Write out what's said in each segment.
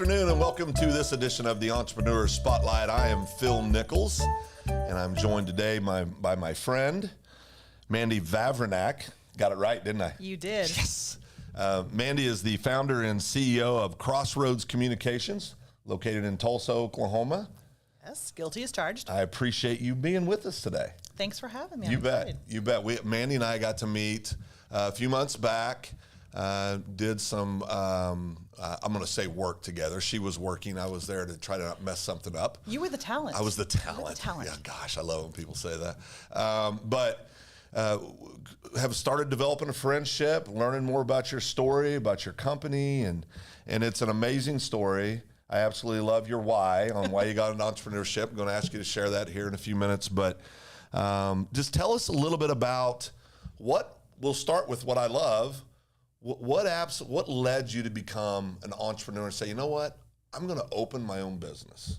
afternoon and welcome to this edition of the Entrepreneurship Spotlight. I am Phil Nichols and I'm joined today by my friend, Mandy Vavrinak. Got it right, didn't I? You did. Yes. Mandy is the founder and CEO of Crossroads Communications, located in Tulsa, Oklahoma. Yes, guilty as charged. I appreciate you being with us today. Thanks for having me. You bet. You bet. Mandy and I got to meet a few months back. Did some, I'm going to say work together. She was working. I was there to try to not mess something up. You were the talent. I was the talent. You were the talent. Yeah, gosh, I love when people say that. But have started developing a friendship, learning more about your story, about your company, and it's an amazing story. I absolutely love your why on why you got into entrepreneurship. I'm going to ask you to share that here in a few minutes, but just tell us a little bit about we'll start with what I love. What led you to become an entrepreneur and say, you know what, I'm going to open my own business?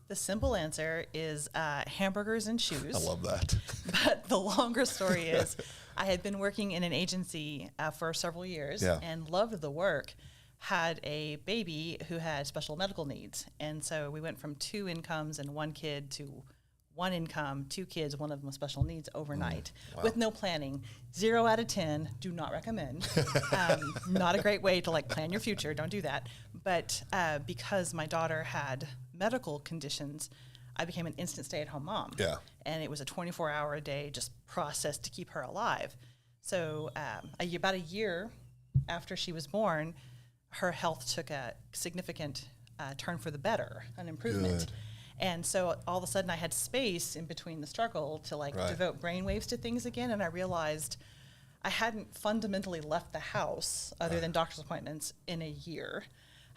The simple answer is hamburgers and shoes. I love that. But the longer story is I had been working in an agency for several years and loved the work, had a baby who had special medical needs. And so we went from 2 incomes and 1 kid to 1 income, 2 kids, one of them with special needs overnight with no planning. 0 out of 10, do not recommend. Not a great way to plan your future. Don't do that. But because my daughter had medical conditions, I became an instant stay-at-home mom. Yeah. And it was a 24-hour-a-day just process to keep her alive. So about a year after she was born, her health took a significant turn for the better, an improvement. Good. And so all of a sudden I had space in between the struggle to devote brainwaves to things again. And I realized I hadn't fundamentally left the house other than doctor's appointments in a year.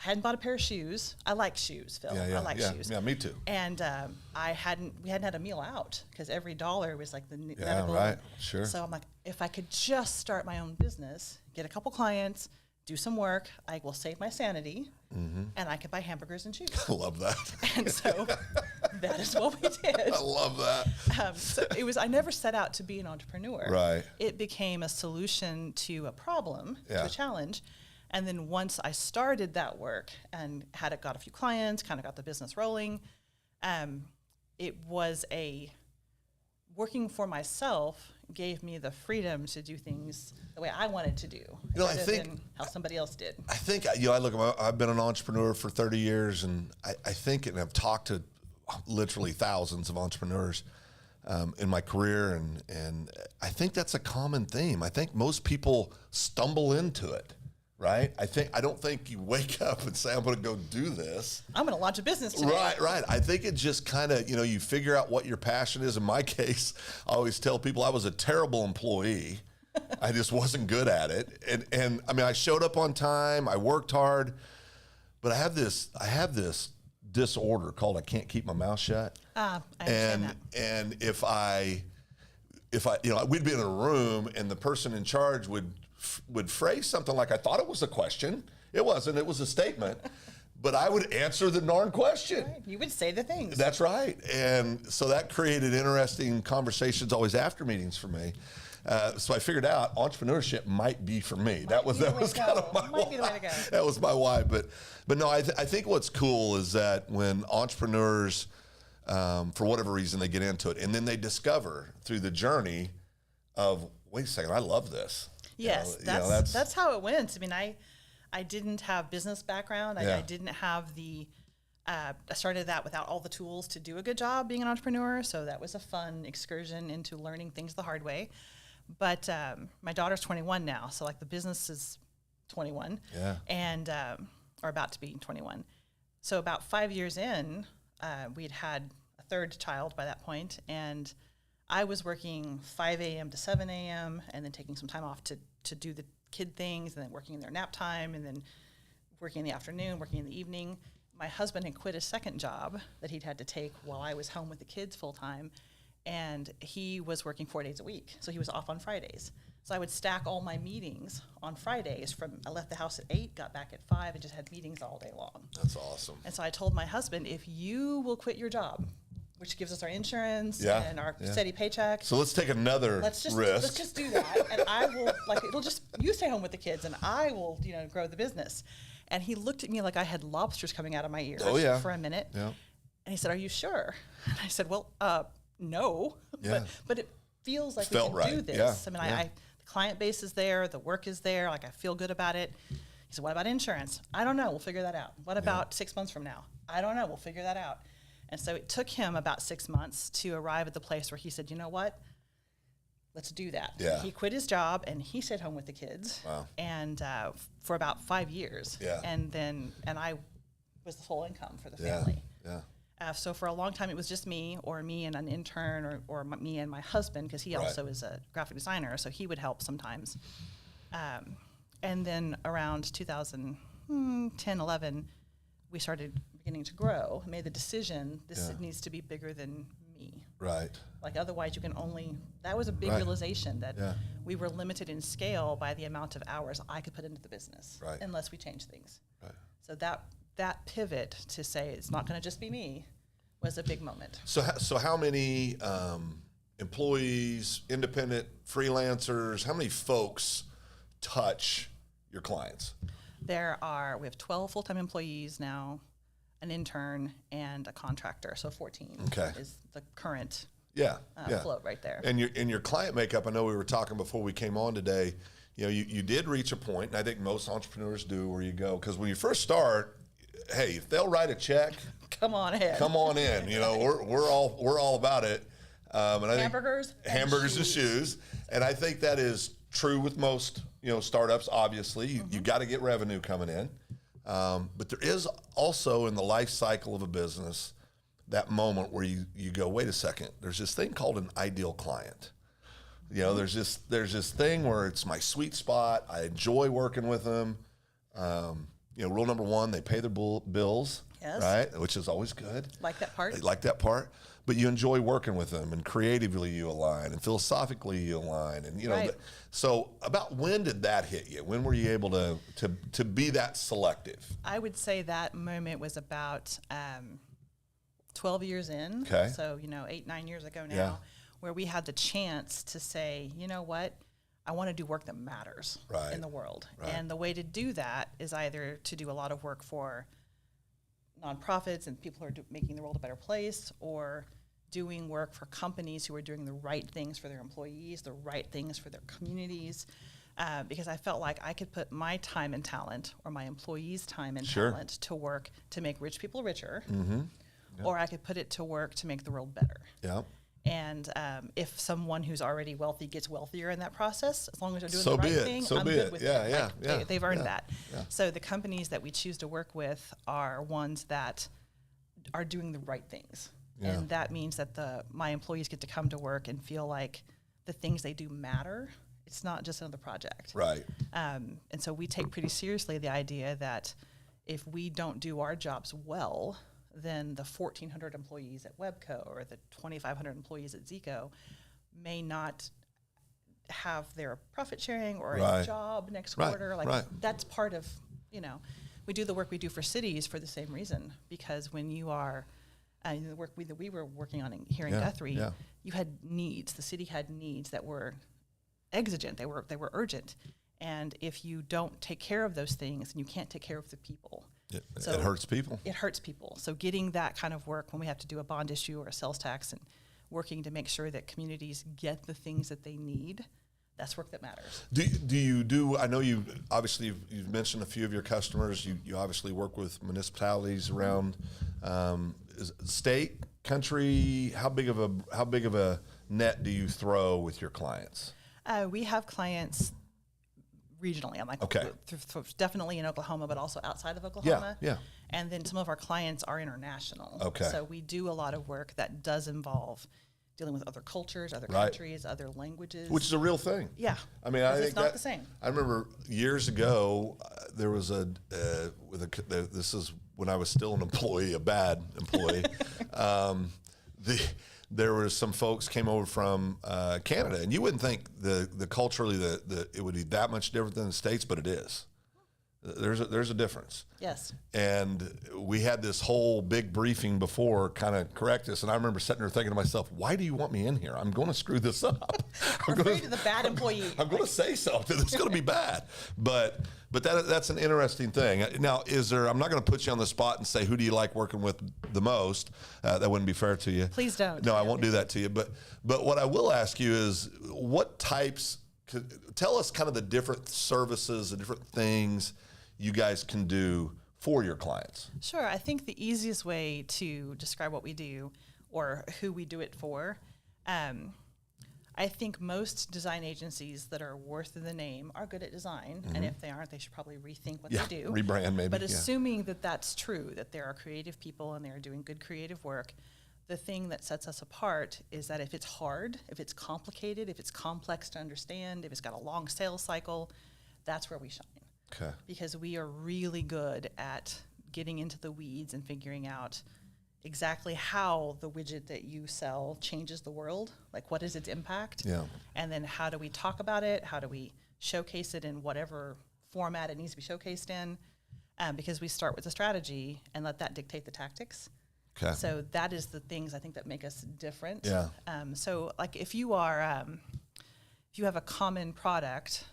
I hadn't bought a pair of shoes. I like shoes, Phil. I like shoes. Yeah, me too. And we hadn't had a meal out because every dollar was the medical. Yeah, right, sure. So I'm like, if I could just start my own business, get a couple clients, do some work, I will save my sanity, and I could buy hamburgers and shoes. I love that. And so that is what we did. I love that. So I never set out to be an entrepreneur. Right. It became a solution to a problem, to a challenge. And then once I started that work and got a few clients, kind of got the business rolling, it was working for myself gave me the freedom to do things the way I wanted to do, rather than how somebody else did. I think, I've been an entrepreneur for 30 years, and I think, and I've talked to literally thousands of entrepreneurs in my career, and I think that's a common theme. I think most people stumble into it. Right? I don't think you wake up and say, I'm going to go do this. I'm going to launch a business today. Right. I think it just kind of, you figure out what your passion is. In my case, I always tell people I was a terrible employee. I just wasn't good at it. And I showed up on time. I worked hard. But I have this disorder called I can't keep my mouth shut. I understand that. And if we'd be in a room and the person in charge would phrase something like, I thought it was a question. It wasn't. It was a statement. But I would answer the darn question. Right. You would say the things. That's right. And so that created interesting conversations always after meetings for me. So I figured out entrepreneurship might be for me. That was kind of my why. Be the way to go. That was my why. But no, I think what's cool is that when entrepreneurs, for whatever reason, they get into it, and then they discover through the journey of, wait a second, I love this. Yes, that's how it went. I didn't have business background. I didn't have I started that without all the tools to do a good job being an entrepreneur. So that was a fun excursion into learning things the hard way. But my daughter's 21 now. So the business is 21 and or about to be 21. So about 5 years in, we'd had a 3rd child by that point, and I was working 5 a.m. to 7 a.m. and then taking some time off to do the kid things, and then working in their nap time, and then working in the afternoon, working in the evening. My husband had quit his 2nd job that he'd had to take while I was home with the kids full time, and he was working 4 days a week, so he was off on Fridays. So I would stack all my meetings on Fridays. I left the house at 8, got back at 5, and just had meetings all day long. That's awesome. And so I told my husband, if you will quit your job, which gives us our insurance and our steady paycheck. So let's take another risk. Let's just do that, and I will, you stay home with the kids, and I will, grow the business. And he looked at me like I had lobsters coming out of my ears for a minute. Yeah. And he said, "Are you sure?" And I said, "Well, no, Yeah. but it feels like Felt we can right. do this. Yeah. I mean, the client base is there, the work is there, like I feel good about it." He said, "What about insurance?" "I don't know. We'll figure that out." "What about 6 months from now?" "I don't know. We'll figure that out." And so it took him about 6 months to arrive at the place where he said, "You know what? Let's do that." Yeah. He quit his job and he stayed home with the kids. Wow. And for about 5 years. Yeah. And I was the sole income for the family. Yeah. So for a long time, it was just me and an intern or me and my husband, because he also is a graphic designer, so he would help sometimes. And then around 2010, 11, we started beginning to grow, made the decision, this needs to be bigger than me. Right. Like otherwise you can only, that was a big realization that we were limited in scale by the amount of hours I could put into the business unless we changed things. Right. So that pivot to say it's not going to just be me was a big moment. So how many employees, independent freelancers, how many folks touch your clients? We have 12 full-time employees now, an intern, and a contractor. So 14 is the current float right there. And your client makeup, I know we were talking before we came on today, you did reach a point, and I think most entrepreneurs do, where you go, because when you first start, hey, if they'll write a check, come on in. We're all about it. And I hamburgers and shoes. And I think that is true with most startups. Obviously, you got to get revenue coming in, but there is also in the life cycle of a business that moment where you go, wait a second, there's this thing called an ideal client. There's this thing where it's my sweet spot. I enjoy working with them. Rule number one, they pay their bills, right? Which is always good. Like that part. But you enjoy working with them, and creatively you align, and philosophically you align, and so about when did that hit you? When were you able to be that selective? I would say that moment was about 12 years in. Okay. So 8-9 years ago now, where we had the chance to say, you know what, I want to do work that matters in the world. Right. And the way to do that is either to do a lot of work for nonprofits and people who are making the world a better place, or doing work for companies who are doing the right things for their employees, the right things for their communities. Because I felt like I could put my time and talent, or my employees' time and talent, to work to make rich people richer, or I could put it to work to make the world better. Yeah. And if someone who's already wealthy gets wealthier in that process, as long as they're doing the right thing, I'm good with it. They've earned that. Yeah. So the companies that we choose to work with are ones that are doing the right things. Yeah. And that means that my employees get to come to work and feel like the things they do matter. It's not just another project. Right. And so we take pretty seriously the idea that if we don't do our jobs well, then the 1,400 employees at Webco or the 2,500 employees at Zico may not have their profit sharing or a job next quarter. That's part of, we do the work we do for cities for the same reason, because when you are, the work that we were working on here in Guthrie, you had needs. The city had needs that were exigent. They were urgent. And if you don't take care of those things, then you can't take care of the people. It hurts people. It hurts people. So getting that kind of work when we have to do a bond issue or a sales tax, and working to make sure that communities get the things that they need, that's work that matters. I know you've mentioned a few of your customers. You obviously work with municipalities around state, country. How big of a net do you throw with your clients? We have clients regionally. I'm like, definitely in Oklahoma, but also outside of Oklahoma. Yeah. And then some of our clients are international. Okay. So we do a lot of work that does involve dealing with other cultures, other countries, other languages. Which is a real thing. Yeah. I mean, I think it's not the same. I remember years ago, there was this is when I was still an employee, a bad employee. There were some folks came over from Canada, and you wouldn't think the culturally it would be that much different than the States, but it is. There's a difference. Yes. And we had this whole big briefing before kind of correct us. And I remember sitting there thinking to myself, why do you want me in here? I'm going to screw this up. I'm afraid of the bad employee. I'm going to say something that's going to be bad. But that's an interesting thing. Now, I'm not going to put you on the spot and say, who do you like working with the most? That wouldn't be fair to you. Please don't. No, I won't do that to you. But what I will ask you is what types, tell us kind of the different services, the different things you guys can do for your clients. Sure. I think the easiest way to describe what we do or who we do it for, I think most design agencies that are worth the name are good at design. And if they aren't, they should probably rethink what they do. Rebrand maybe. But assuming that that's true, that there are creative people and they're doing good creative work, the thing that sets us apart is that if it's hard, if it's complicated, if it's complex to understand, if it's got a long sales cycle, that's where we shine. Okay. Because we are really good at getting into the weeds and figuring out exactly how the widget that you sell changes the world. Like, what is its impact? Yeah. And then how do we talk about it? How do we showcase it in whatever format it needs to be showcased in? Because we start with the strategy and let that dictate the tactics. Okay. So that is the things I think that make us different. Yeah. So like if you are, if you have a common product,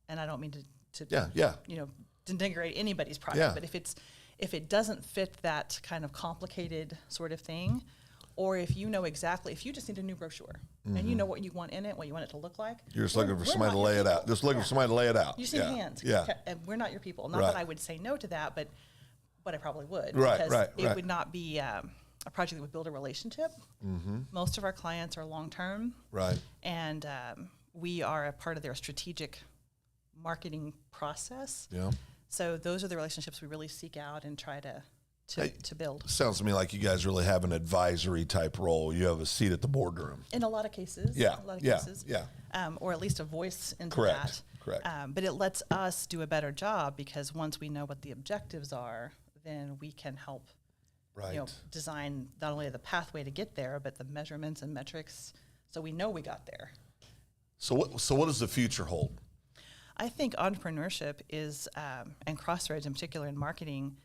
and I don't mean to denigrate anybody's product, but if it doesn't fit that kind of complicated sort of thing, or if you know exactly, if you just need a new brochure and you know what you want in it, what you want it to look like, you're just looking for somebody to lay it out. Just looking for somebody to lay it out. You just need hands. Yeah. And we're not your people. Not that I would say no to that, but I probably would. Right, because it would not be a project that would build a relationship. Most of our clients are long-term. Right. And we are a part of their strategic marketing process. Yeah. So those are the relationships we really seek out and try to build. Sounds to me like you guys really have an advisory type role. You have a seat at the boardroom. In a lot of cases. Yeah. A lot of cases. Yeah. Or at least a voice into Correct. that. Correct. But it lets us do a better job because once we know what the objectives are, then we can help design not only the pathway to get there, but the measurements and metrics so we know we got there. So what does the future hold? I think entrepreneurship is, and Crossroads in particular in marketing,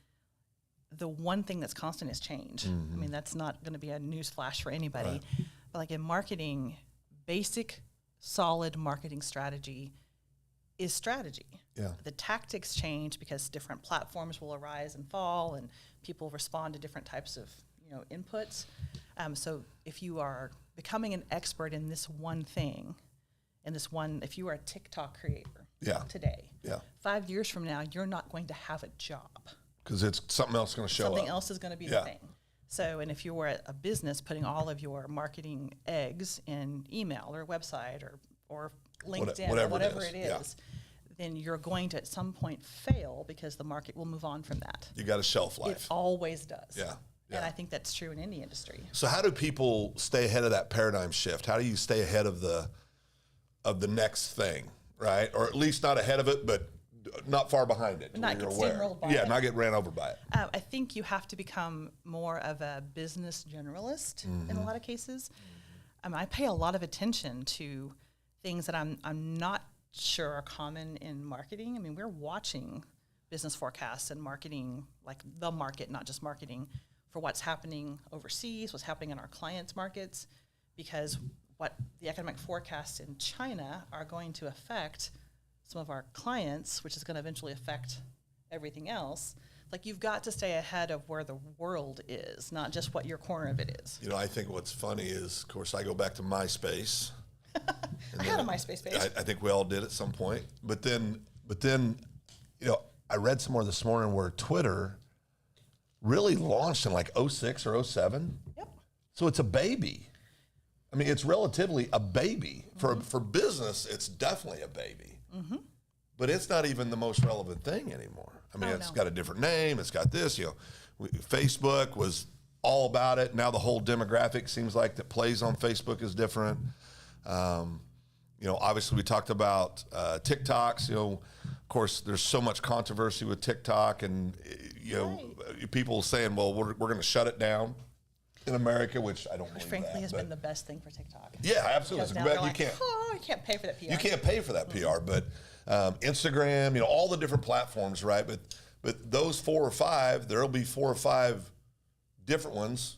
the one thing that's constant is change. I mean, that's not going to be a news flash for anybody. Right. But like in marketing, basic, solid marketing strategy is strategy. Yeah. The tactics change because different platforms will arise and fall, and people respond to different types of inputs. So if you are becoming an expert in this one thing, if you are a TikTok creator today, 5 years from now, you're not going to have a job. Because it's something else going to show up. Something else is going to be the thing. So, and if you were a business putting all of your marketing eggs in email or website or LinkedIn or whatever it is, then you're going to at some point fail because the market will move on from that. You got a shelf life. It always does. Yeah. And I think that's true in any industry. So how do people stay ahead of that paradigm shift? How do you stay ahead of the next thing, right? Or at least not ahead of it, but not far behind it. Not get steamrolled by it. Not get ran over by it. I think you have to become more of a business generalist in a lot of cases. I pay a lot of attention to things that I'm not sure are common in marketing. I mean, we're watching business forecasts and marketing, like the market, not just marketing, for what's happening overseas, what's happening in our clients' markets, because what the economic forecasts in China are going to affect some of our clients, which is going to eventually affect everything else. Like, you've got to stay ahead of where the world is, not just what your corner of it is. I think what's funny is, of course, I go back to MySpace. I had a MySpace page. I think we all did at some point. But then, I read somewhere this morning where Twitter really launched in like 06 or 07. Yep. So it's a baby. I mean, it's relatively a baby. For business, it's definitely a baby. But it's not even the most relevant thing anymore. I mean, it's got a different name. It's got this, Facebook was all about it. Now the whole demographic seems like that plays on Facebook is different. Obviously we talked about TikToks. Of course, there's so much controversy with TikTok, and people saying, "Well, we're going to shut it down in America," which I don't believe. Frankly, has been the best thing for TikTok. Yeah, absolutely. You can't pay for that PR. You can't pay for that PR, Instagram, all the different platforms, right? But those 4 or 5, there'll be 4 or 5 different ones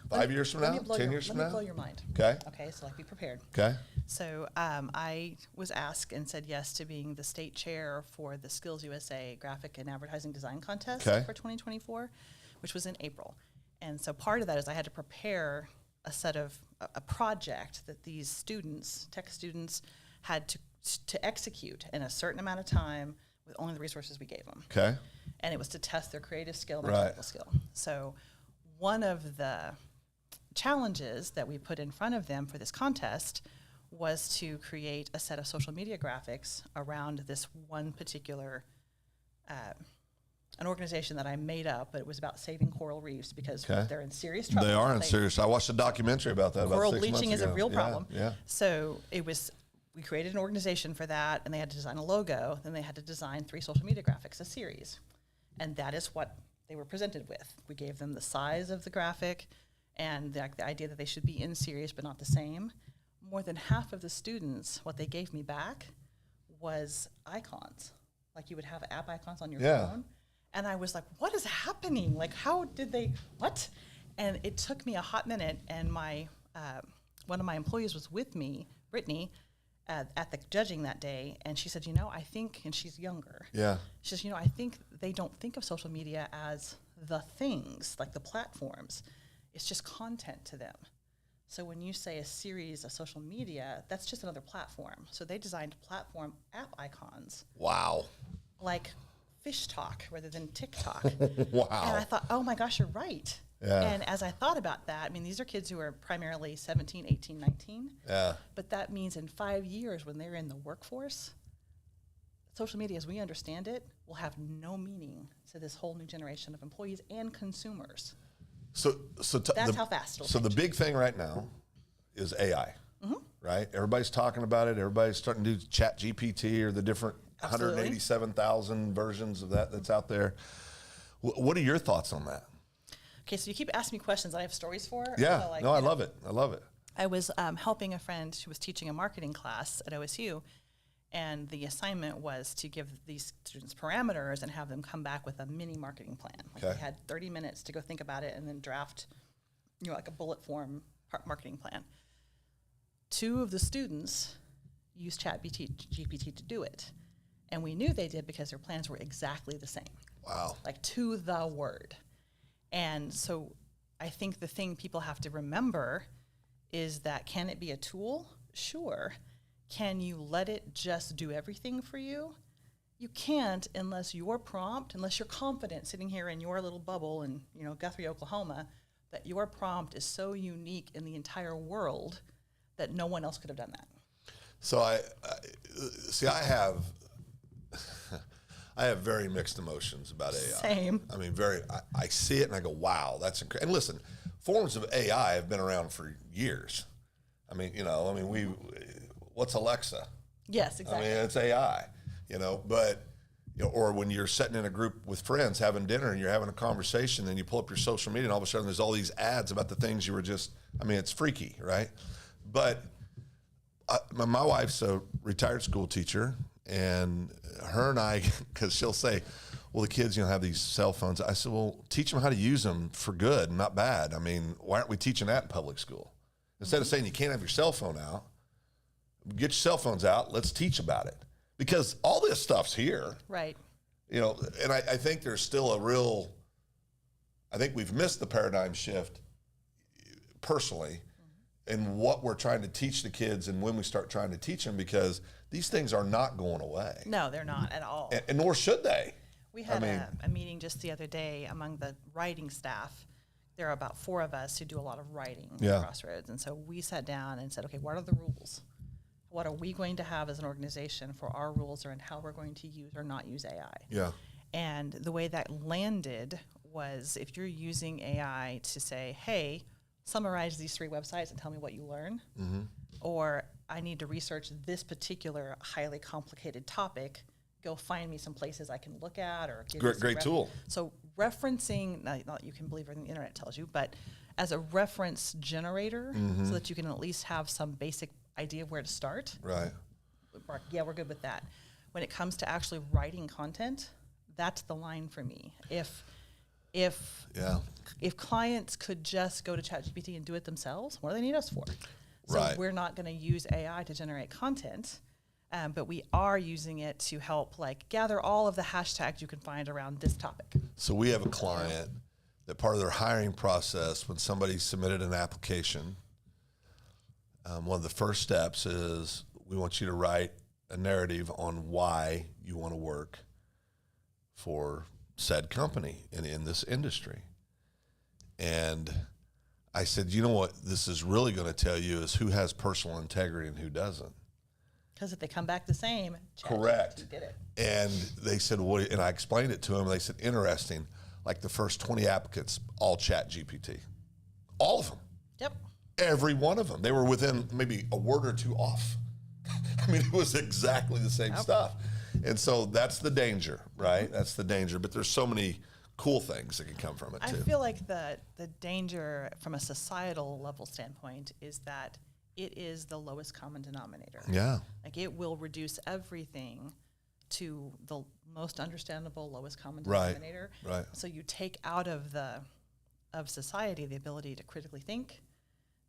5 years from now, 10 years from now? Let me blow your mind. Okay, So be prepared. Okay. So I was asked and said yes to being the state chair for the Skills USA Graphic and Advertising Design Contest for 2024, which was in April. And so part of that is I had to prepare a project that these students, tech students, had to execute in a certain amount of time with only the resources we gave them. Okay. And it was to test their creative skill and their technical skill. So one of the challenges that we put in front of them for this contest was to create a set of social media graphics around this one particular an organization that I made up, but it was about saving coral reefs because they're in serious trouble. They are in serious. I watched a documentary about that. Coral about 6 bleaching months is ago. a real problem. Yeah. So we created an organization for that, and they had to design a logo. Then they had to design 3 social media graphics, a series, and that is what they were presented with. We gave them the size of the graphic and the idea that they should be in series but not the same. More than half of the students, what they gave me back was icons, like you would have app icons on your phone. And I was like, what is happening? Like, how did they, what? And it took me a hot minute, and my one of my employees was with me, Brittany, at the judging that day, and she said, I think, and she's younger. Yeah. She says, I think they don't think of social media as the things, like the platforms. It's just content to them. So when you say a series of social media, that's just another platform. So they designed platform app icons. Wow. Like Fish Talk rather than TikTok. Wow. And I thought, oh my gosh, you're right. Yeah. And as I thought about that, these are kids who are primarily 17, 18, 19. Yeah. But that means in 5 years when they're in the workforce, social media as we understand it will have no meaning to this whole new generation of employees and consumers. So that's how fast it'll change. The big thing right now is AI, right? Everybody's talking about it. Everybody's starting to do Chat GPT or the different 187,000 versions of that's out there. What are your thoughts on that? Okay, so you keep asking me questions I have stories for. Yeah, so I love it. I love it. I was helping a friend who was teaching a marketing class at OSU, and the assignment was to give these students parameters and have them come back with a mini marketing plan. They had 30 minutes to go think about it and then draft, like a bullet form marketing plan. 2 of the students used Chat GPT to do it. And we knew they did because their plans were exactly the same. Wow. Like to the word. And so I think the thing people have to remember is that, can it be a tool? Sure. Can you let it just do everything for you? You can't unless you're confident sitting here in your little bubble in Guthrie, Oklahoma, that your prompt is so unique in the entire world that no one else could have done that. So I have very mixed emotions about AI. Same. I see it and I go, wow, that's incredible. And listen, forms of AI have been around for years. What's Alexa? Yes, exactly. It's AI, but, or when you're sitting in a group with friends having dinner and you're having a conversation and you pull up your social media and all of a sudden there's all these ads about the things you were just, it's freaky, right? But my wife's a retired school teacher, and her and I, because she'll say, well, the kids, have these cell phones. I said, well, teach them how to use them for good, not bad. Why aren't we teaching that in public school? Instead of saying you can't have your cell phone out, get your cell phones out, let's teach about it. Because all this stuff's here. Right. And I think there's still I think we've missed the paradigm shift personally in what we're trying to teach the kids and when we start trying to teach them, because these things are not going away. No, they're not at all. And nor should they. We had a meeting just the other day among the writing staff. There are about 4 of us who do a lot of writing at Crossroads. And so we sat down and said, okay, what are the rules? What are we going to have as an organization for our rules and how we're going to use or not use AI? Yeah. And the way that landed was, if you're using AI to say, hey, summarize these 3 websites and tell me what you learn, or I need to research this particular highly complicated topic, go find me some places I can look at, or give great tool. So referencing, not that you can believe everything the internet tells you, but as a reference generator, so that you can at least have some basic idea of where to start. Right. Yeah, we're good with that. When it comes to actually writing content, that's the line for me. If clients could just go to ChatGPT and do it themselves, what do they need us for? So we're not going to use AI to generate content, but we are using it to help gather all of the hashtags you can find around this topic. So we have a client that part of their hiring process, when somebody submitted an application, one of the first steps is we want you to write a narrative on why you want to work for said company in this industry. And I said, you know what this is really going to tell you is who has personal integrity and who doesn't. Because if they come back the same, correct. Did it. And they said, what? And I explained it to them. They said, interesting. Like the first 20 applicants, all ChatGPT, all of them. Yep. Every one of them. They were within maybe a word or two off. I mean, it was exactly the same stuff. And so that's the danger, right? That's the danger. But there's so many cool things that can come from it, too. I feel like the danger from a societal level standpoint is that it is the lowest common denominator. Yeah. Like it will reduce everything to the most understandable lowest common denominator. Right. So you take out of society the ability to critically think,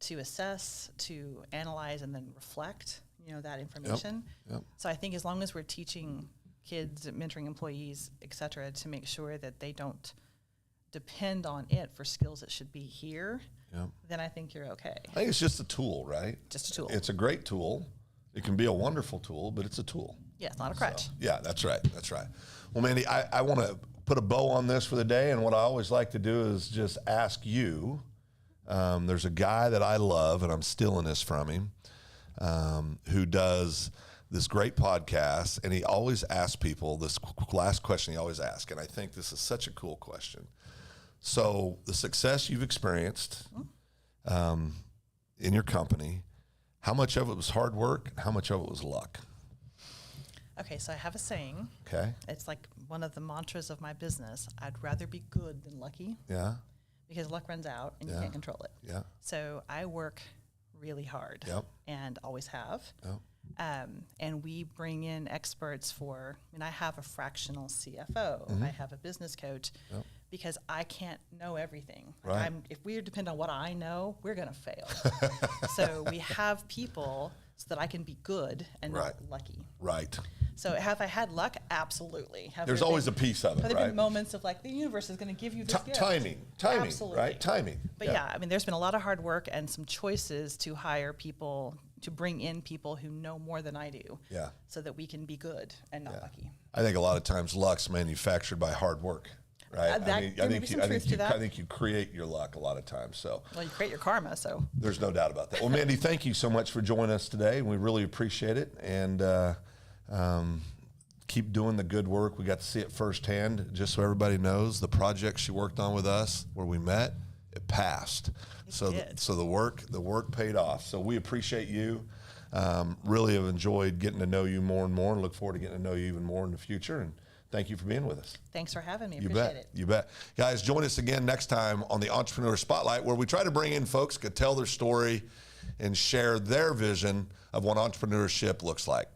to assess, to analyze, and then reflect, that information. Yep. So I think as long as we're teaching kids, mentoring employees, et cetera, to make sure that they don't depend on it for skills that should be here, then I think you're okay. I think it's just a tool, right? Just a tool. It's a great tool. It can be a wonderful tool, but it's a tool. Yeah, it's not a crutch. So, yeah, that's right. That's right. Well, Mandy, I want to put a bow on this for the day, and what I always like to do is just ask you. There's a guy that I love, and I'm stealing this from him, who does this great podcast, and he always asks people this last question he always asks, and I think this is such a cool question. So the success you've experienced in your company, how much of it was hard work, and how much of it was luck? Okay, so I have a saying. Okay. It's like one of the mantras of my business. I'd rather be good than lucky. Yeah. Because luck runs out and you can't control it. Yeah. So I work really hard and always have. Yep. And we bring in experts I have a fractional CFO. I have a business coach because I can't know everything. Right. If we depend on what I know, we're going to fail. So we have people so that I can be good and not lucky. Right. So have I had luck? Absolutely. There's always a piece of it, Have there been moments of the universe is going to give you this gift? Timing, Absolutely. right? Timing. But there's been a lot of hard work and some choices to hire people, to bring in people who know more than I do. Yeah. So that we can be good and not lucky. I think a lot of times luck's manufactured by hard work, right? I think you create your luck a lot of times. So. Well, you create your karma, so. There's no doubt about that. Well, Mandy, thank you so much for joining us today. We really appreciate it. And keep doing the good work. We got to see it firsthand. Just so everybody knows, the project she worked on with us, where we met, it passed. So the work paid off. So we appreciate you. Really have enjoyed getting to know you more and more, and look forward to getting to know you even more in the future. And thank you for being with us. Thanks for having me. Appreciate it. You bet. Guys, join us again next time on the Entrepreneur Spotlight, where we try to bring in folks who can tell their story and share their vision of what entrepreneurship looks like.